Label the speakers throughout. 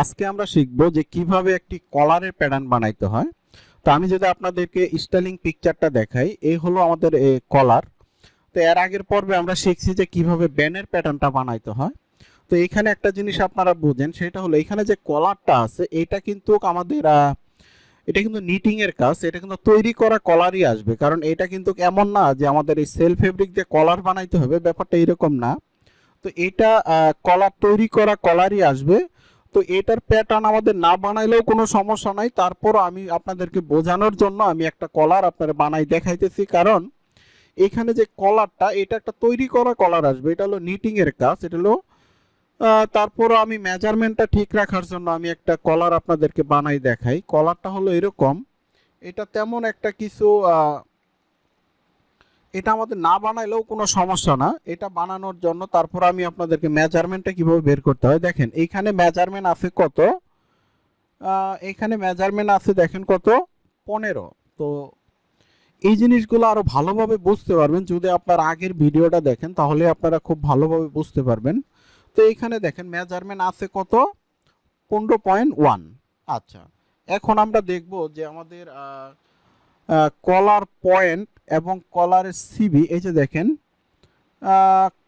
Speaker 1: আজকে আমরা শিখব যে কিভাবে একটি কলারের প্যাটার্ন বানাইতে হয়। তো আমি যদি আপনাদেরকে স্টাইলিং পিকচারটা দেখাই, এই হলো আমাদের কলার। তো এর আগের পর্বে আমরা শিখছি যে কিভাবে ব্যানের প্যাটার্নটা বানাইতে হয়। তো এখানে একটা জিনিস আপনারা বুঝেন, সেটা হলো এখানে যে কলারটা আছে এটা কিন্তু আমাদের এটা কিন্তু নিটিং এর কাজ, এটা কিন্তু তৈরি করা কলারই আসবে। কারণ এটা কিন্তু এমন না যে আমাদের এই সেল ফেব্রিক দিয়ে কলার বানাইতে হবে, ব্যাপারটা এরকম না। তো এটা কলার তৈরি করা কলারই আসবে। তো এটার প্যাটার্ন আমাদের না বানাইলেও কোনো সমস্যা নাই, তারপর আমি আপনাদেরকে বোঝানোর জন্য আমি একটা কলার আপনারা বানাই দেখাইতেছি। কারণ এখানে যে কলারটা, এটা একটা তৈরি করা কলার আসবে, এটা হলো নিটিং এর কাজ। এটা হলো তারপর আমি মেজারমেন্টটা ঠিক রাখার জন্য আমি একটা কলার আপনাদেরকে বানাই দেখাই। কলারটা হলো এরকম, এটা তেমন একটা কিছু এটা আমাদের না বানাইলেও কোনো সমস্যা না। এটা বানানোর জন্য তারপর আমি আপনাদেরকে মেজারমেন্টটা কিভাবে বের করতে হয় দেখেন। এইখানে মেজারমেন্ট আছে কত, এইখানে মেজারমেন্ট আছে দেখেন কত, 15। তো এই জিনিসগুলো আরো ভালোভাবে বুঝতে পারবেন যদি আপনার আগের ভিডিওটা দেখেন, তাহলে আপনারা খুব ভালোভাবে বুঝতে পারবেন। তো এইখানে দেখেন মেজারমেন্ট আছে কত, 15.1। আচ্ছা, এখন আমরা দেখব যে আমাদের কলার পয়েন্ট এবং কলারের সিবি, এই যে দেখেন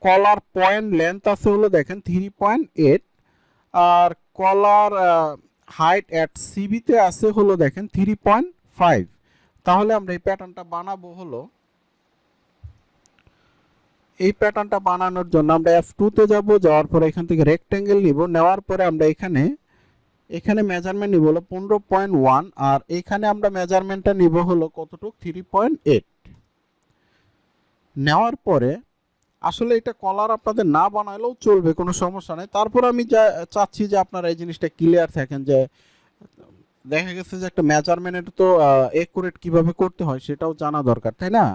Speaker 1: কলার পয়েন্ট লেন্থ আছে হলো দেখেন 3.8, আর কলার হাইট অ্যাট সিবিতে আছে হলো দেখেন 3.5। তাহলে আমরা এই প্যাটার্নটা বানাবো হলো, এই প্যাটার্নটা বানানোর জন্য আমরা F2 তে যাব, যাওয়ার পরে এখান থেকে রেক্টেঙ্গেল নিব, নেওয়ার পরে আমরা এখানে মেজারমেন্ট নিব হলো 15.1, আর এখানে আমরা মেজারমেন্টটা নিব হলো কতটুকু, 3.8। নেওয়ার পরে আসলে এটা কলার আপনাদের না বানাইলেও চলবে, কোনো সমস্যা নেই। তারপর আমি চাচ্ছি যে আপনারা এই জিনিসটা ক্লিয়ার থাকেন, যে দেখা গেছে যে একটা মেজারমেন্ট তো একুরেট কিভাবে করতে হয় সেটাও জানা দরকার, তাই না?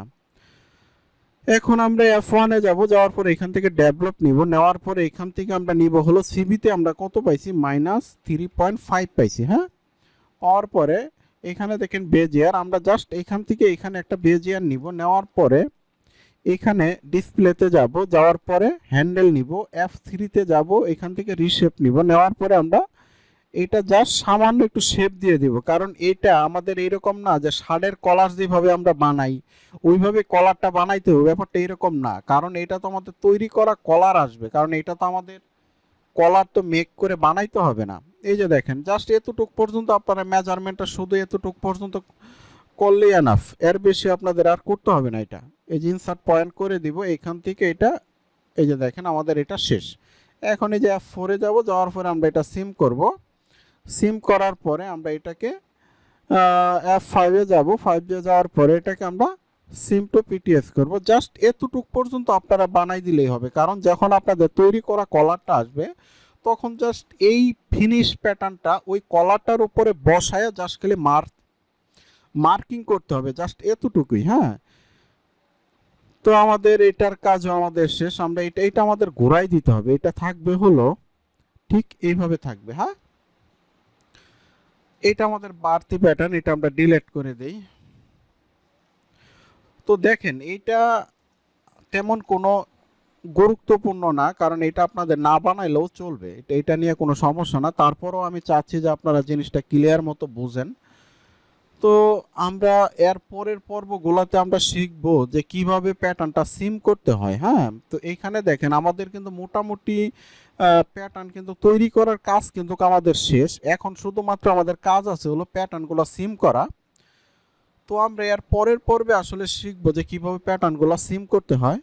Speaker 1: এখন আমরা F1 এ যাব, যাওয়ার পরে এখান থেকে ডেভেলপ নিব, নেওয়ার পরে এখান থেকে আমরা নিব হলো সিবিতে আমরা কত পাইছি, -3.5 পাইছি। হ্যাঁ, পাওয়ার পরে এখানে দেখেন বেজিয়ার, আমরা জাস্ট এখান থেকে এখানে একটা বেজিয়ার নিব, নেওয়ার পরে এখানে ডিসপ্লেতে যাব, যাওয়ার পরে হ্যান্ডেল নিব, F3 তে যাব, এখান থেকে রিশেপ নিব, নেওয়ার পরে আমরা এটা জাস্ট সামান্য একটু শেপ দিয়ে দিব। কারণ এটা আমাদের এইরকম না যে শার্টের কলার যেভাবে আমরা বানাই ওইভাবে কলারটা বানাইতে হবে, ব্যাপারটা এরকম না। কারণ এটা তো আমাদের তৈরি করা কলার আসবে, কারণ এটা তো আমাদের কলার তো মেক করে বানাইতে হবে না। এই যে দেখেন জাস্ট এতটুক পর্যন্ত আপনারা মেজারমেন্টটা শুধু এতটুক পর্যন্ত করলেই এনাফ, এর বেশি আপনাদের আর করতে হবে না। এটা এই যে ইনসার্ট পয়েন্ট করে দিব এখান থেকে, এটা এই যে দেখেন আমাদের এটা শেষ। এখন এই যে F4 এ যাব, যাওয়ার পরে আমরা এটা সিম করব, সিম করার পরে আমরা এটাকে F5 এ যাব, 5 এ যাওয়ার পরে এটাকে আমরা সিম টু পিটিএস করব। জাস্ট এতটুক পর্যন্ত আপনারা বানাই দিলেই হবে, কারণ যখন আপনাদের তৈরি করা কলারটা আসবে তখন জাস্ট এই ফিনিশ প্যাটার্নটা ওই কলারটার উপরে বসায় জাস্ট খালি মার্কিং করতে হবে, জাস্ট এতটুকুই। হ্যাঁ, তো আমাদের এটার কাজও আমাদের শেষ। আমরা এটা আমাদের ঘোরাই দিতে হবে, এটা থাকবে হলো ঠিক এইভাবে থাকবে। হ্যাঁ, এটা আমাদের বাড়তি প্যাটার্ন, এটা আমরা ডিলিট করে দেই। তো দেখেন এটা তেমন কোনো গুরুত্বপূর্ণ না, কারণ এটা আপনাদের না বানাইলেও চলবে, এটা নিয়ে কোনো সমস্যা না। তারপরও আমি চাচ্ছি যে আপনারা জিনিসটা ক্লিয়ার মতো বুঝেন। তো আমরা এর পরের পর্বগুলোতে আমরা শিখব যে কিভাবে প্যাটার্নটা সিম করতে হয়। হ্যাঁ, তো এখানে দেখেন আমাদের কিন্তু মোটামুটি প্যাটার্ন কিন্তু তৈরি করার কাজ কিন্তু আমাদের শেষ। এখন শুধুমাত্র আমাদের কাজ আছে হলো প্যাটার্নগুলো সিম করা। তো আমরা এর পরের পর্বে আসলে শিখব যে কিভাবে প্যাটার্নগুলো সিম করতে হয়।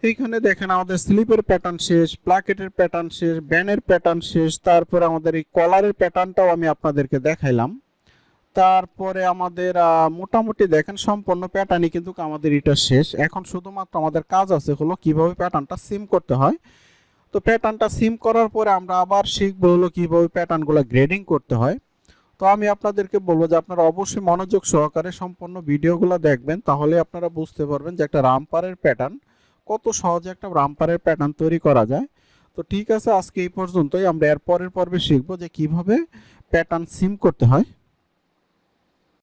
Speaker 1: এইখানে দেখেন আমাদের স্লিপের প্যাটার্ন শেষ, প্লাকেটের প্যাটার্ন শেষ, ব্যানের প্যাটার্ন শেষ, তারপরে আমাদের এই কলারের প্যাটার্নটাও আমি আপনাদেরকে দেখাইলাম। তারপরে আমাদের মোটামুটি দেখেন সম্পূর্ণ প্যাটার্নই কিন্তু আমাদের এটা শেষ। এখন শুধুমাত্র আমাদের কাজ আছে হলো কিভাবে প্যাটার্নটা সিম করতে হয়। তো প্যাটার্নটা সিম করার পরে আমরা আবার শিখবো হলো কিভাবে প্যাটার্নগুলো গ্রেডিং করতে হয়। তো আমি আপনাদেরকে বলবো যে আপনারা অবশ্যই মনোযোগ সহকারে সম্পূর্ণ ভিডিওগুলো দেখবেন, তাহলে আপনারা বুঝতে পারবেন যে একটা রামপারের প্যাটার্ন কত সহজে একটা রামপারের প্যাটার্ন তৈরি করা যায়। তো ঠিক আছে, আজকে এই পর্যন্তই। আমরা এর পরের পর্বে শিখবো যে কিভাবে প্যাটার্ন সিম করতে হয়।